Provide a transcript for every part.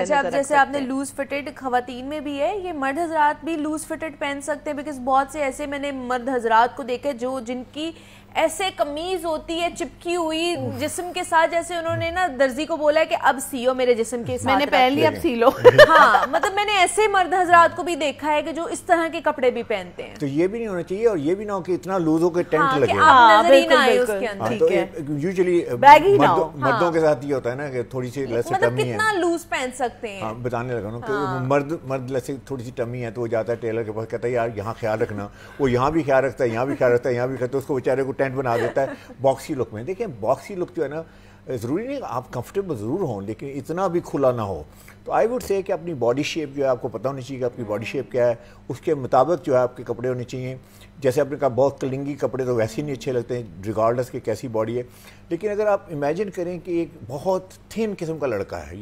اچھا اب جیسے آپ نے لوز فٹڈ خواتین میں بھی ہے، یہ مرد حضرات بھی لوز فٹڈ پہن سکتے ہیں؟ بیکاز بہت سے ایسے میں نے مرد حضرات کو دیکھے جو جن کی ایسے قمیض ہوتی ہے چپکی ہوئی جسم کے ساتھ، جیسے انہوں نے نا درزی کو بولا ہے کہ اب سیو میرے جسم کے ساتھ، میں نے پہن لی اب سی لو. ہاں مطلب میں نے ایسے مرد حضرات کو بھی دیکھا ہے کہ جو اس طرح کے کپڑے بھی پہنتے ہیں. تو یہ بھی نہیں ہونا چاہیے اور یہ بھی نہ ہو کہ اتنا لوز ہو کہ ٹینٹ لگے، کہ آپ نظر ہی نہ آئے اس کے اندر. تو یوزلی مردوں کے ساتھ یہ ہوتا ہے نا کہ تھوڑی سی لیس مطلب ٹمی ہے. کتنا لوز پہن سکتے ہیں؟ بتانے لگا نا کہ مرد لیس تھوڑی سی ٹمی ہے تو وہ جاتا ہے ٹیلر کے پاس، کہتا ہے یار یہاں خیال رکھنا، وہ یہاں بھی خیال رکھتا ہے، یہاں بھی خیال رکھتا ہے، یہاں بھی کرتا ہے، اس کو بیچارے کو ٹینٹ بنا دیتا ہے باکسی لک میں. دیکھیں باکسی لک جو ہے نا ضروری نہیں آپ کمفرٹیبل ضرور ہوں لیکن اتنا بھی کھلا نہ ہو. تو آئی ووڈ سے کہ اپنی باڈی شیپ جو ہے آپ کو پتہ ہونی چاہیے کہ آپ کی باڈی شیپ کیا ہے، اس کے مطابق جو ہے آپ کے کپڑے ہونے چاہیے. جیسے آپ نے کہا بہت کلنگی کپڑے تو ویسے ہی نہیں اچھے لگتے ہیں ریگارڈلس کہ کیسی باڈی ہے. لیکن اگر آپ امیجن کریں کہ ایک بہت تھن قسم کا لڑکا ہے،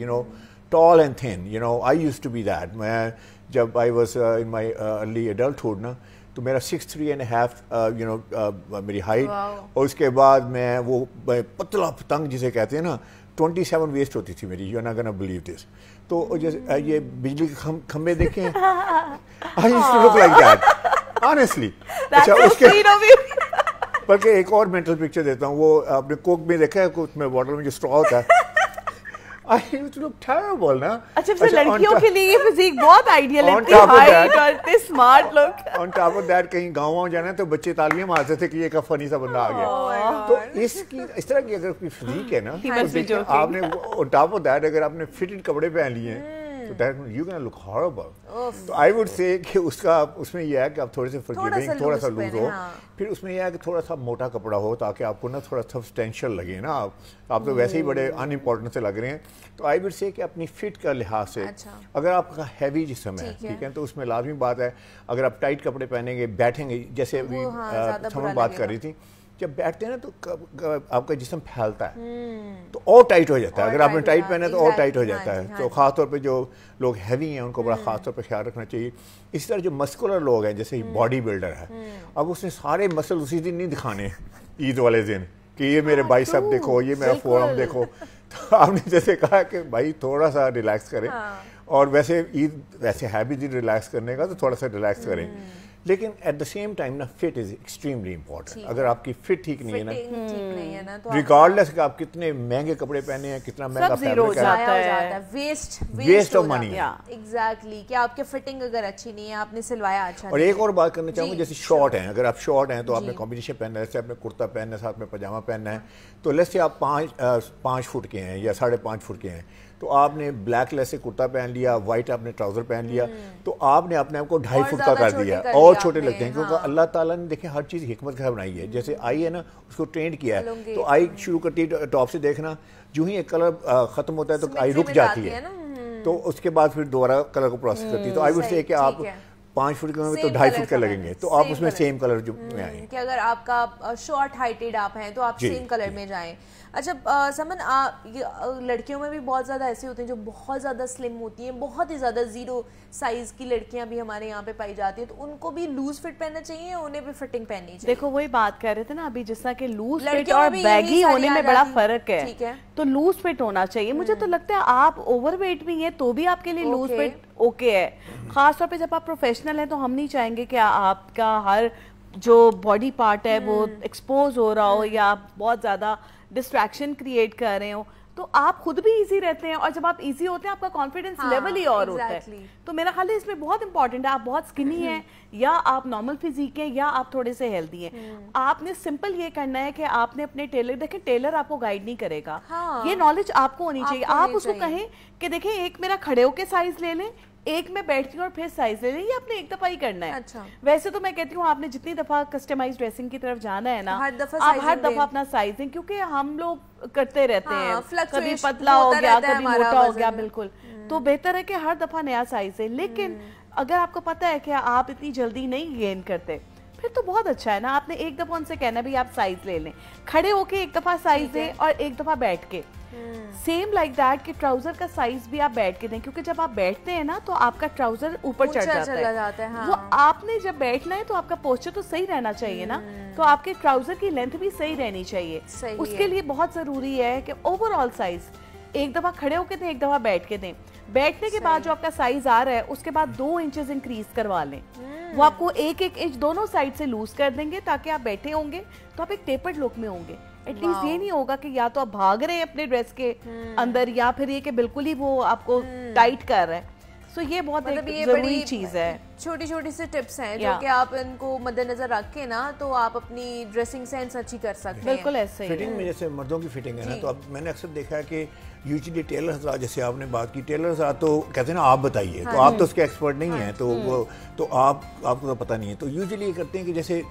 tall and thin, I used to be that. میں جب I was in my early adulthood نا تو میرا 6'3.5" میری ہائٹ، اور اس کے بعد میں وہ پتلا پتنگ جسے کہتے ہیں نا 27 ویسٹ ہوتی تھی میری. You are not gonna believe this. تو جیسے یہ بجلی کے کھمبے دیکھیں I used to look like that honestly. اچھا اس کے بلکہ ایک اور مینٹل پکچر دیتا ہوں، وہ آپ نے کوک میں دیکھا ہے کوک میں باٹل میں جو اسٹرا ہوتا ہے. I used to look terrible نا. اچھا پھر لڑکیوں کے لیے یہ فزیک بہت آئیڈیل ہے، اتنی ہائٹ اور اتنے smart look. On top of that کہیں گاؤں جانا ہے تو بچے تالیاں مارتے تھے کہ یہ کا فنی سا بندہ آ گیا. تو اس طرح کی اگر کوئی فزیک ہے نا آپ نے on top of that اگر آپ نے فٹڈ کپڑے پہن لیے ہیں تو you're gonna look horrible. تو I would say کہ اس میں یہ ہے کہ آپ تھوڑے سے forgiving، تھوڑا سا لوز ہو. پھر اس میں یہ ہے کہ تھوڑا سا موٹا کپڑا ہو تاکہ آپ کو نا تھوڑا سبسٹینشیل لگے نا. آپ تو ویسے ہی بڑے ان امپورٹنٹ سے لگ رہے ہیں. تو آئی وڈ سے کہ اپنی فٹ کا لحاظ سے اگر آپ کا ہیوی جسم ہے ٹھیک ہے تو اس میں لازمی بات ہے اگر آپ ٹائٹ کپڑے پہنیں گے بیٹھیں گے جیسے ہم بات کر رہی تھی، جب بیٹھتے ہیں نا تو آپ کا جسم پھیلتا ہے تو اور ٹائٹ ہو جاتا ہے. اگر آپ نے ٹائٹ پہنا ہے تو اور ٹائٹ ہو جاتا ہے. تو خاص طور پہ جو لوگ ہیوی ہیں ان کو بڑا خاص طور پہ خیال رکھنا چاہیے. اسی طرح جو مسکولر لوگ ہیں جیسے باڈی بلڈر ہے، اب اس نے سارے مسل اسی دن نہیں دکھانے عید والے دن کہ یہ میرے بائسپ دیکھو، یہ میرا فورم دیکھو. تو آپ نے جیسے کہا کہ بھائی تھوڑا سا ریلیکس کریں، اور ویسے عید ویسے ہے بھی دن ریلیکس کرنے کا تو تھوڑا سا ریلیکس کریں. لیکن ایٹ دا سیم ٹائم نا فٹ از ایکسٹریملی امپورٹنٹ. اگر آپ کی فٹ ٹھیک نہیں ہے نا ریگارڈلیس کہ آپ کتنے مہنگے کپڑے پہنے ہیں، کتنا مہنگا فیبرک ہے، ویسٹ آف منی. ایگزیکٹلی کہ آپ کی فٹنگ اگر اچھی نہیں ہے، آپ نے سلوایا اچھا. اور ایک اور بات کرنا چاہوں گا، جیسے شارٹ ہیں، اگر آپ شارٹ ہیں تو آپ نے کمبینیشن پہننا ہے، جیسے آپ نے کرتا پہننا ہے ساتھ میں پاجامہ پہننا ہے. تو لیٹس سے آپ 5 فٹ کے ہیں یا 5.5 فٹ کے ہیں تو آپ نے بلیک لیس سے کرتا پہن لیا، وائٹ آپ نے ٹراؤزر پہن لیا تو آپ نے اپنے آپ کو 2.5 فٹ کا کر دیا اور چھوٹے لگتے ہیں. کیونکہ اللہ تعالیٰ نے دیکھیں ہر چیز حکمت کا بنائی ہے. جیسے آئی ہے نا اس کو ٹرینڈ کیا ہے تو آئی شروع کرتی ہے ٹاپ سے دیکھنا، جو ہی ایک کلر ختم ہوتا ہے تو آئی رک جاتی ہے تو اس کے بعد پھر دوبارہ کلر کو پروسیس کرتی ہے. تو آئی وڈ سے کہ آپ 5 فٹ کے ہوں گے تو 2.5 فٹ کے لگیں گے تو آپ اس میں سیم کلر جو میں آئیں کہ اگر آپ کا شارٹ ہائٹڈ آپ ہیں تو آپ سیم کلر میں جائیں. اچھا سمن لڑکیوں میں بھی بہت زیادہ ایسے ہوتے ہیں جو بہت زیادہ سلم ہوتی ہیں، بہت ہی زیادہ 0 سائز کی لڑکیاں بھی ہمارے یہاں پہ پائی جاتی ہیں. تو ان کو بھی لوز فٹ پہننا چاہیے یا انہیں بھی فٹنگ پہننی چاہیے؟ دیکھو وہی بات کر رہے تھے نا ابھی جس طرح کہ لوز فٹ اور بیگی ہونے میں بڑا فرق ہے. تو لوز فٹ ہونا چاہیے. مجھے تو لگتا ہے آپ اوور ویٹ بھی ہیں تو بھی آپ کے لیے لوز فٹ اوکے ہے. خاص طور پہ جب آپ پروفیشنل ہیں تو ہم نہیں چاہیں گے کہ آپ کا ہر جو باڈی پارٹ ہے وہ ایکسپوز ہو رہا ہو یا بہت زیادہ ڈسٹریکشن کریٹ کر رہے ہوں. تو آپ خود بھی ایزی رہتے ہیں اور جب آپ ایزی ہوتے ہیں آپ کا کانفیڈنس لیول ہی اور ہوتا ہے. تو میرا خیال ہے اس میں بہت امپورٹنٹ ہے آپ بہت سکنی ہیں یا آپ نارمل فزیک ہیں یا آپ تھوڑے سے ہیلدی ہیں. آپ نے سمپل یہ کرنا ہے کہ آپ نے اپنے ٹیلر دیکھیں، ٹیلر آپ کو گائیڈ نہیں کرے گا، یہ نالج آپ کو ہونی چاہیے. آپ اس کو کہیں کہ دیکھیں ایک میرا کھڑے ہو کے سائز لے لیں، ایک میں بیٹھتی ہوں اور پھر سائز لے لیں، یہ آپ نے ایک دفعہ ہی کرنا ہے. ویسے تو میں کہتی ہوں آپ نے جتنی دفعہ کسٹمائز ڈریسنگ کی طرف جانا ہے نا آپ ہر دفعہ اپنا سائز دیں، کیونکہ ہم لوگ کرتے رہتے ہیں، کبھی پتلا ہو گیا کبھی موٹا ہو گیا. بالکل، تو بہتر ہے کہ ہر دفعہ نیا سائز دیں. لیکن اگر آپ کو پتہ ہے کہ آپ اتنی جلدی نہیں گین کرتے پھر تو بہت اچھا ہے نا. آپ نے ایک دفعہ ان سے کہنا بھی آپ سائز لے لیں، کھڑے ہو کے ایک دفعہ سائز دیں اور ایک دفعہ بیٹھ کے. سیم لائک دیٹ کہ ٹراؤزر کا سائز بھی آپ بیٹھ کے دیں، کیونکہ جب آپ بیٹھتے ہیں نا تو آپ کا ٹراؤزر اوپر چڑھ جاتا ہے. وہ آپ نے جب بیٹھنا ہے تو آپ کا پوسچر تو صحیح رہنا چاہیے نا. تو آپ کے ٹراؤزر کی لینتھ بھی صحیح رہنی چاہیے. اس کے لیے بہت ضروری ہے کہ اوور آل سائز ایک دفعہ کھڑے ہو کے دیں، ایک دفعہ بیٹھ کے دیں. بیٹھنے کے بعد جو آپ کا سائز آ رہا ہے اس کے بعد 2 انچز انکریز کروا لیں, وہ آپ کو 1-1 انچ دونوں سائڈ سے لوز کر دیں گے تاکہ آپ بیٹھے ہوں گے تو آپ ایک ٹیپرڈ لک میں ہوں گے. ایٹ لیسٹ یہ نہیں ہوگا کہ یا تو آپ بھاگ رہے ہیں اپنے ڈریس کے اندر یا پھر یہ کہ بالکل ہی وہ آپ کو ٹائٹ کر رہا ہے. سو یہ بہت ضروری چیز ہے. چھوٹی چھوٹی سی ٹپس ہیں جو کہ آپ ان کو مد نظر رکھ کے نا تو آپ اپنی ڈریسنگ سینس اچھی کر سکتے ہیں. بالکل ایسے ہی فٹنگ میں جیسے مردوں کی فٹنگ ہے نا, تو اب میں نے اکثر دیکھا ہے کہ یوزلی ٹیلر حضرات, جیسے آپ نے بات کی, ٹیلر حضرات تو کہتے ہیں نا آپ بتائیے, تو آپ تو اس کے ایکسپرٹ نہیں ہیں, تو آپ کو تو پتہ نہیں ہے, تو یوزلی یہ کرتے ہیں کہ جیسے